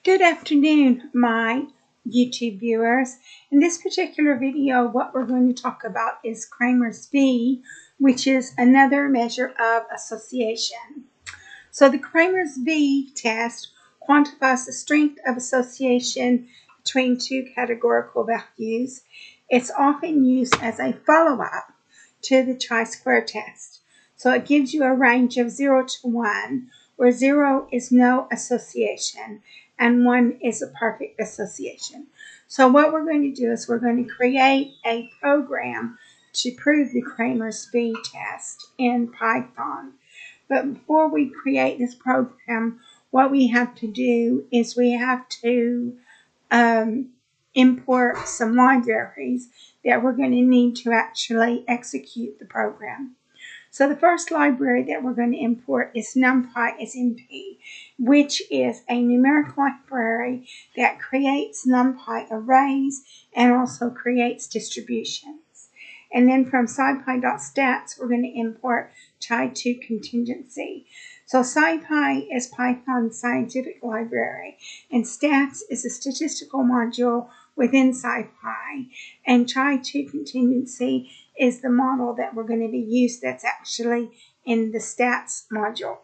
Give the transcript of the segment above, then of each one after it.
Good afternoon, my YouTube viewers. In this particular video, what we're going to talk about is Cramers V, which is another measure of association. So the Cramers V test quantifies the strength of association between two categorical values. It's often used as a follow-up to the chi-square test. So it gives you a range of 0 to 1, where 0 is no association and 1 is a perfect association. So what we're going to do is we're going to create a program to prove the Cramers V test in Python. But before we create this program, what we have to do is we have to import some libraries that we're going to need to actually execute the program. So the first library that we're going to import is NumPy as NP, which is a numeric library that creates NumPy arrays and also creates distributions. And then from scipy.stats, we're going to import chi2 contingency. So scipy is Python's scientific library, and stats is a statistical module within scipy, and chi2 contingency is the model that we're going to be used that's actually in the stats module.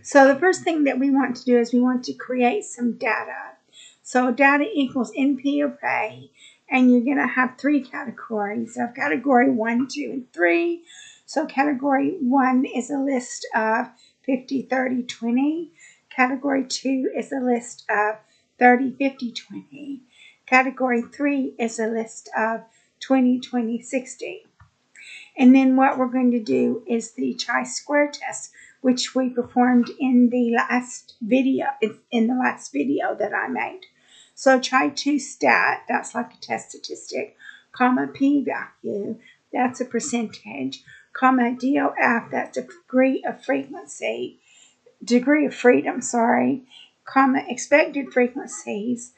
So the first thing that we want to do is we want to create some data. So data equals NP array, and you're going to have three categories. So category 1, 2, and 3. So category 1 is a list of 50, 30, 20. Category 2 is a list of 30, 50, 20. Category 3 is a list of 20, 20, 60. And then what we're going to do is the chi-square test, which we performed in the last video, that I made. So chi2 stat, that's like a test statistic, comma p-value, that's a percentage, comma DOF, that's a degree of freedom, comma expected frequencies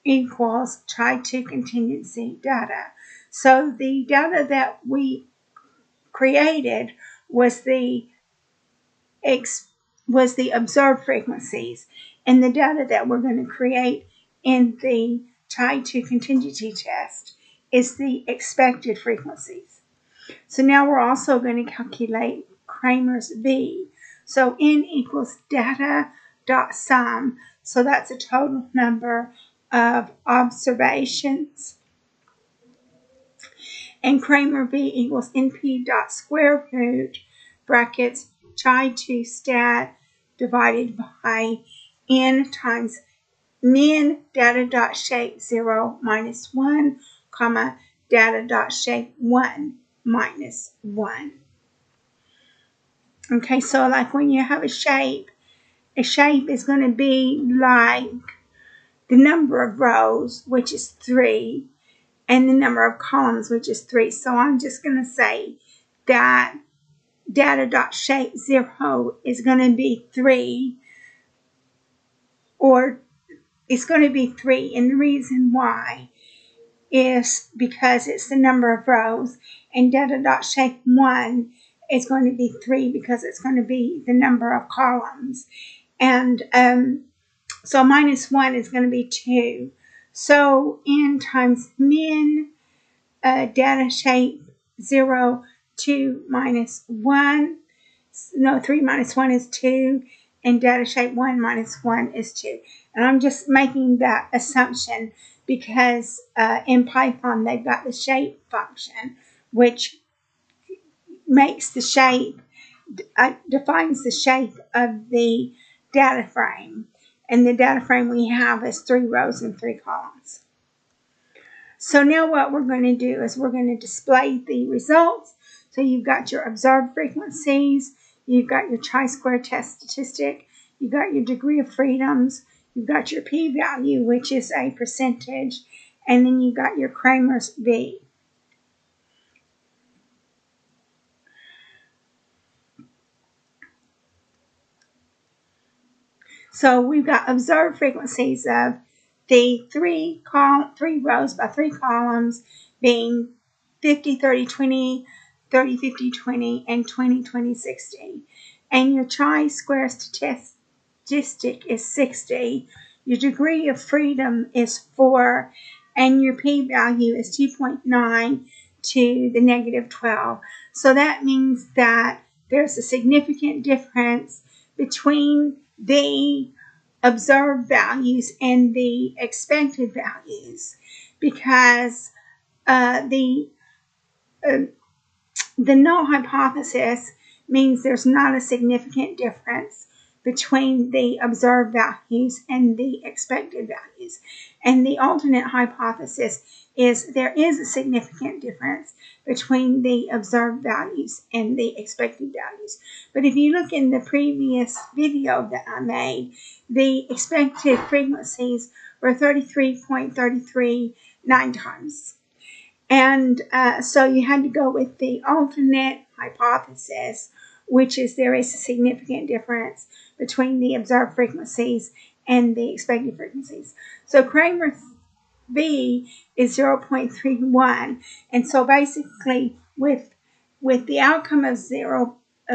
equals chi2 contingency data. So the data that we created was the observed frequencies, and the data that we're going to create in the chi2 contingency test is the expected frequencies. So now we're also going to calculate Cramers V. So n equals data.sum. So that's a total number of observations. And Cramer V equals np.square root brackets chi2 stat divided by n times min data.shape 0 minus 1, comma data.shape 1 minus 1. Okay, so like when you have a shape is going to be like the number of rows, which is 3, and the number of columns, which is 3. So I'm just going to say that data.shape 0 is going to be 3, or it's going to be 3, and the reason why is because it's the number of rows, and data.shape 1 is going to be 3 because it's going to be the number of columns. And so minus 1 is going to be 2. So n times min data shape 0, 2 minus 1, no, 3 minus 1 is 2, and data shape 1 minus 1 is 2. And I'm just making that assumption because in Python they've got the shape function, which makes the shape, defines the shape of the data frame. And the data frame we have is 3 rows and 3 columns. So now what we're going to do is we're going to display the results. So you've got your observed frequencies, you've got your chi-square test statistic, you've got your degree of freedoms, you've got your p-value, which is a percentage, and then you've got your Cramers V. So we've got observed frequencies of the 3 rows by 3 columns being 50, 30, 20, 30, 50, 20, and 20, 20, 60. And your chi-square statistic is 60 your degree of freedom is 4, and your p-value is 2.9 to the negative 12. So that means that there's a significant difference between the observed values and the expected values, because the null hypothesis means there's not a significant difference between the observed values and the expected values. And the alternate hypothesis is there is a significant difference between the observed values and the expected values. But if you look in the previous video that I made, the expected frequencies were 33.339 times. And so you had to go with the alternate hypothesis, which is there is a significant difference between the observed frequencies and the expected frequencies. So Cramer V is 0.31. And so basically with the outcome of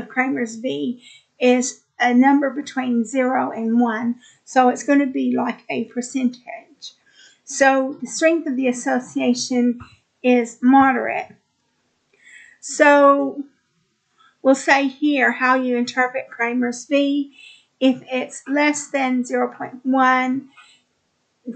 Cramer's V is a number between 0 and 1. So it's going to be like a percentage. So the strength of the association is moderate. So we'll say here how you interpret Cramer's V. If it's less than 0.1,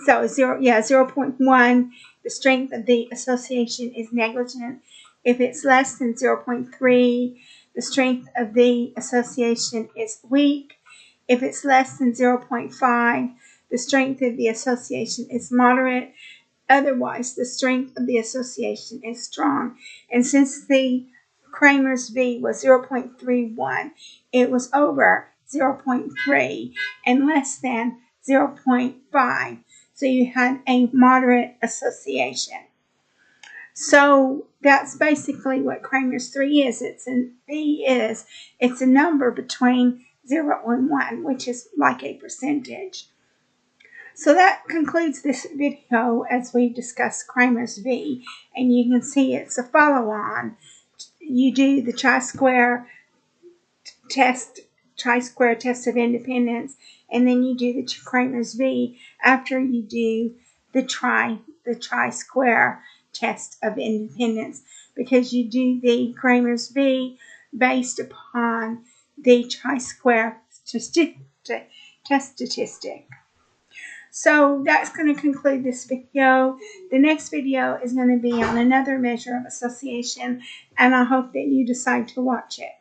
so 0.1, the strength of the association is negligent. If it's less than 0.3, the strength of the association is weak. If it's less than 0.5, the strength of the association is moderate. Otherwise, the strength of the association is strong. And since the Cramer's V was 0.31, it was over 0.3 and less than 0.5. So you had a moderate association. So that's basically what Cramer's 3 is. It's a number between 0 and 1, which is like a percentage. So that concludes this video as we discuss Cramer's V, and you can see it's a follow-on. You do the chi-square test of independence, and then you do the Cramer's V after you do the chi-square test of independence, because you do the Cramer's V based upon the chi-square test statistic. So that's going to conclude this video. The next video is going to be on another measure of association, and I hope that you decide to watch it.